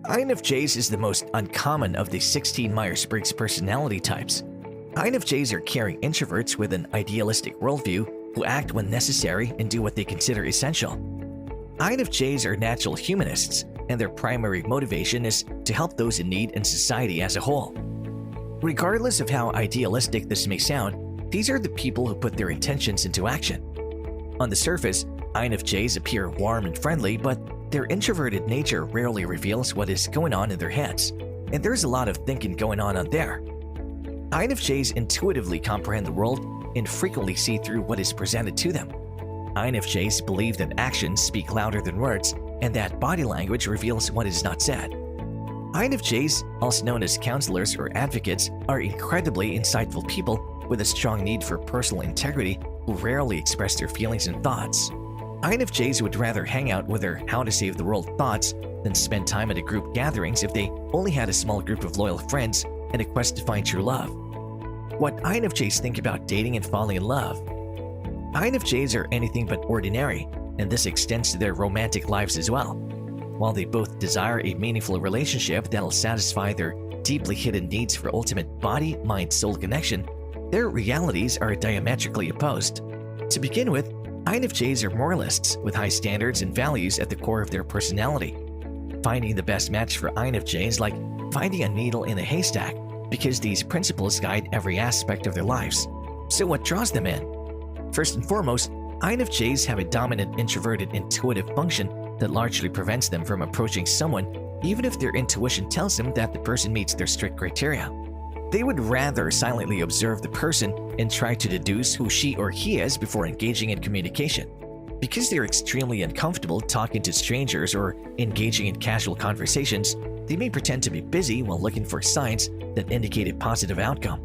INFJs is the most uncommon of the 16 Myers-Briggs personality types. INFJs are caring introverts with an idealistic worldview who act when necessary and do what they consider essential. INFJs are natural humanists, and their primary motivation is to help those in need and society as a whole. Regardless of how idealistic this may sound, these are the people who put their intentions into action. On the surface, INFJs appear warm and friendly, but their introverted nature rarely reveals what is going on in their heads, and there's a lot of thinking going on there. INFJs intuitively comprehend the world and frequently see through what is presented to them. INFJs believe that actions speak louder than words and that body language reveals what is not said. INFJs, also known as counselors or advocates, are incredibly insightful people with a strong need for personal integrity who rarely express their feelings and thoughts. INFJs would rather hang out with their how to save the world thoughts than spend time at a group gatherings if they only had a small group of loyal friends and a quest to find true love. What INFJs think about dating and falling in love. INFJs are anything but ordinary, and this extends to their romantic lives as well. While they both desire a meaningful relationship that'll satisfy their deeply hidden needs for ultimate body-mind-soul connection, their realities are diametrically opposed. To begin with, INFJs are moralists with high standards and values at the core of their personality. Finding the best match for INFJs is like finding a needle in a haystack because these principles guide every aspect of their lives. So what draws them in? First and foremost, INFJs have a dominant introverted intuitive function that largely prevents them from approaching someone even if their intuition tells them that the person meets their strict criteria. They would rather silently observe the person and try to deduce who she or he is before engaging in communication. Because they're extremely uncomfortable talking to strangers or engaging in casual conversations, they may pretend to be busy while looking for signs that indicate a positive outcome.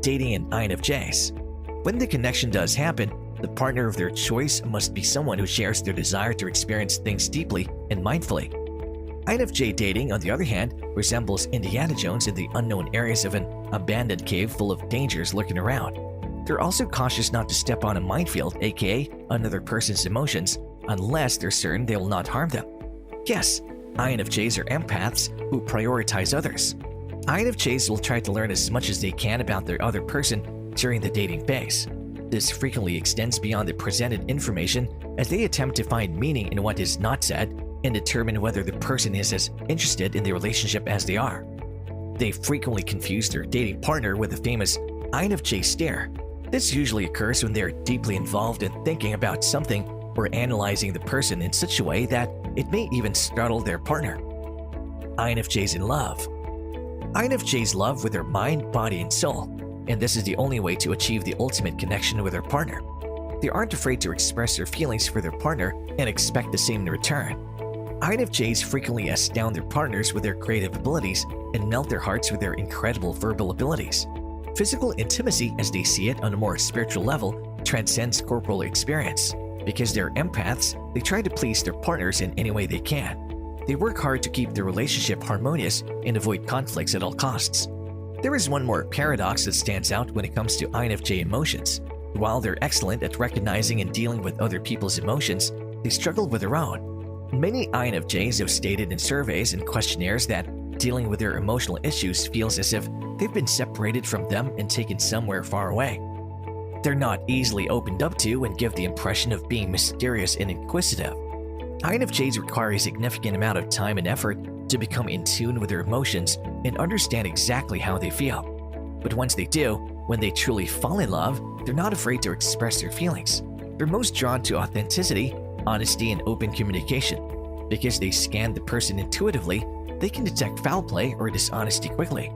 Dating in INFJs. When the connection does happen, the partner of their choice must be someone who shares their desire to experience things deeply and mindfully. INFJ dating, on the other hand, resembles Indiana Jones in the unknown areas of an abandoned cave full of dangers lurking around. They're also cautious not to step on a minefield, aka another person's emotions, unless they're certain they will not harm them. Yes, INFJs are empaths who prioritize others. INFJs will try to learn as much as they can about their other person during the dating phase. This frequently extends beyond the presented information as they attempt to find meaning in what is not said and determine whether the person is as interested in the relationship as they are. They frequently confuse their dating partner with the famous INFJ stare. This usually occurs when they are deeply involved in thinking about something or analyzing the person in such a way that it may even startle their partner. INFJs in love. INFJs love with their mind, body, and soul, and this is the only way to achieve the ultimate connection with their partner. They aren't afraid to express their feelings for their partner and expect the same in return. INFJs frequently astound their partners with their creative abilities and melt their hearts with their incredible verbal abilities. Physical intimacy, as they see it on a more spiritual level, transcends corporal experience. Because they're empaths, they try to please their partners in any way they can. They work hard to keep their relationship harmonious and avoid conflicts at all costs. There is one more paradox that stands out when it comes to INFJ emotions. While they're excellent at recognizing and dealing with other people's emotions, they struggle with their own. Many INFJs have stated in surveys and questionnaires that dealing with their emotional issues feels as if they've been separated from them and taken somewhere far away. They're not easily opened up to and give the impression of being mysterious and inquisitive. INFJs require a significant amount of time and effort to become in tune with their emotions and understand exactly how they feel. But once they do, when they truly fall in love, they're not afraid to express their feelings. They're most drawn to authenticity, honesty, and open communication. Because they scan the person intuitively, they can detect foul play or dishonesty quickly.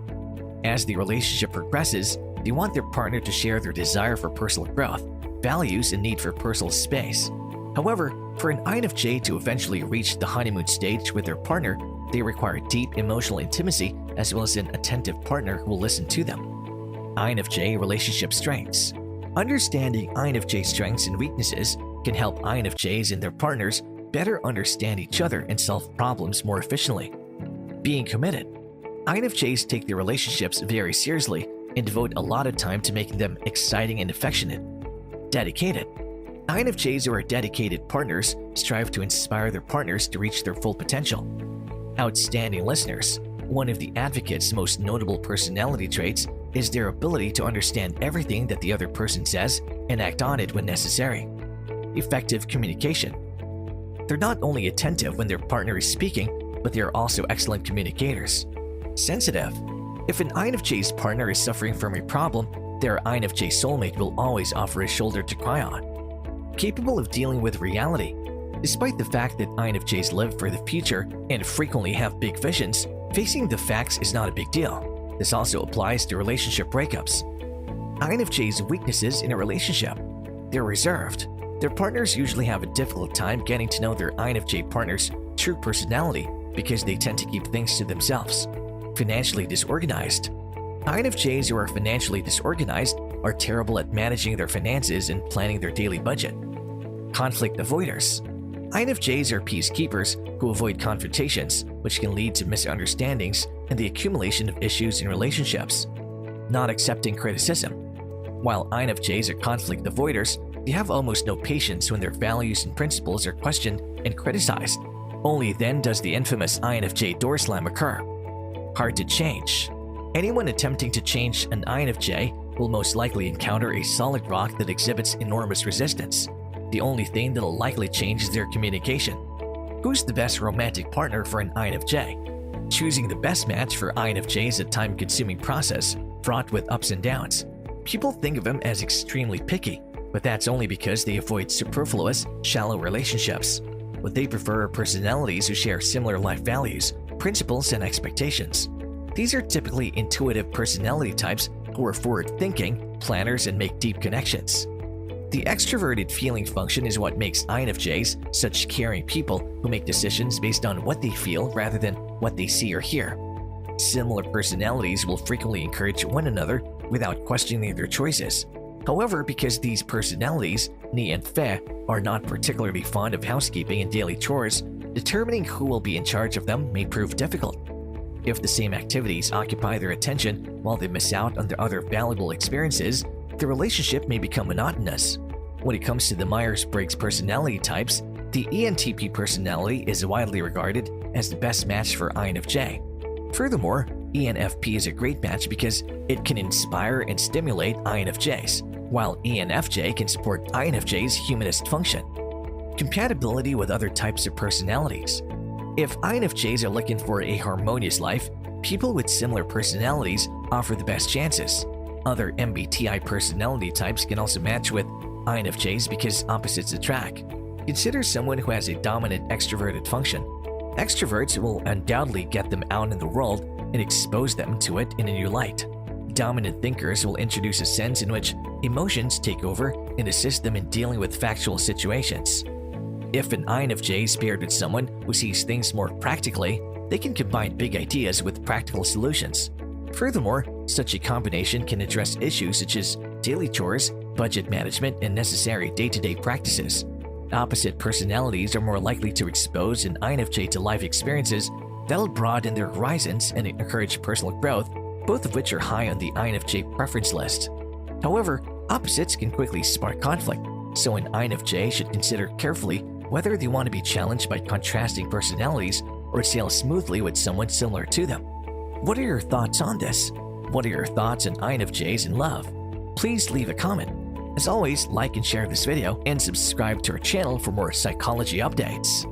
As the relationship progresses, they want their partner to share their desire for personal growth, values, and need for personal space. However, for an INFJ to eventually reach the honeymoon stage with their partner, they require deep emotional intimacy as well as an attentive partner who will listen to them. INFJ relationship strengths. Understanding INFJ strengths and weaknesses can help INFJs and their partners better understand each other and solve problems more efficiently. Being committed. INFJs take their relationships very seriously and devote a lot of time to making them exciting and affectionate. Dedicated. INFJs who are dedicated partners strive to inspire their partners to reach their full potential. Outstanding listeners. One of the advocate's most notable personality traits is their ability to understand everything that the other person says and act on it when necessary. Effective communication. They're not only attentive when their partner is speaking, but they are also excellent communicators. Sensitive. If an INFJ's partner is suffering from a problem, their INFJ soulmate will always offer a shoulder to cry on. Capable of dealing with reality. Despite the fact that INFJs live for the future and frequently have big visions, facing the facts is not a big deal. This also applies to relationship breakups. INFJs' weaknesses in a relationship. They're reserved. Their partners usually have a difficult time getting to know their INFJ partner's true personality because they tend to keep things to themselves. Financially disorganized. INFJs who are financially disorganized are terrible at managing their finances and planning their daily budget. Conflict avoiders. INFJs are peacekeepers who avoid confrontations, which can lead to misunderstandings and the accumulation of issues in relationships. Not accepting criticism. While INFJs are conflict avoiders, they have almost no patience when their values and principles are questioned and criticized. Only then does the infamous INFJ door slam occur. Hard to change. Anyone attempting to change an INFJ will most likely encounter a solid rock that exhibits enormous resistance. The only thing that'll likely change is their communication. Who's the best romantic partner for an INFJ? Choosing the best match for INFJ is a time-consuming process fraught with ups and downs. People think of them as extremely picky, but that's only because they avoid superfluous, shallow relationships. What they prefer are personalities who share similar life values, principles, and expectations. These are typically intuitive personality types who are forward-thinking, planners, and make deep connections. The extroverted feeling function is what makes INFJs such caring people who make decisions based on what they feel rather than what they see or hear. Similar personalities will frequently encourage one another without questioning their choices. However, because these personalities, INFJ, are not particularly fond of housekeeping and daily chores, determining who will be in charge of them may prove difficult. If the same activities occupy their attention while they miss out on their other valuable experiences, the relationship may become monotonous. When it comes to the Myers-Briggs personality types, the ENTP personality is widely regarded as the best match for INFJ. Furthermore, ENFP is a great match because it can inspire and stimulate INFJs, while ENFJ can support INFJ's humanist function. Compatibility with other types of personalities. If INFJs are looking for a harmonious life, people with similar personalities offer the best chances. Other MBTI personality types can also match with INFJs because opposites attract. Consider someone who has a dominant extroverted function. Extroverts will undoubtedly get them out in the world and expose them to it in a new light. Dominant thinkers will introduce a sense in which emotions take over and assist them in dealing with factual situations. If an INFJ is paired with someone who sees things more practically, they can combine big ideas with practical solutions. Furthermore, such a combination can address issues such as daily chores, budget management, and necessary day-to-day practices. Opposite personalities are more likely to expose an INFJ to life experiences that'll broaden their horizons and encourage personal growth, both of which are high on the INFJ preference list. However, opposites can quickly spark conflict, so an INFJ should consider carefully whether they want to be challenged by contrasting personalities or sail smoothly with someone similar to them. What are your thoughts on this? What are your thoughts on INFJs in love? Please leave a comment. As always, like and share this video and subscribe to our channel for more psychology updates.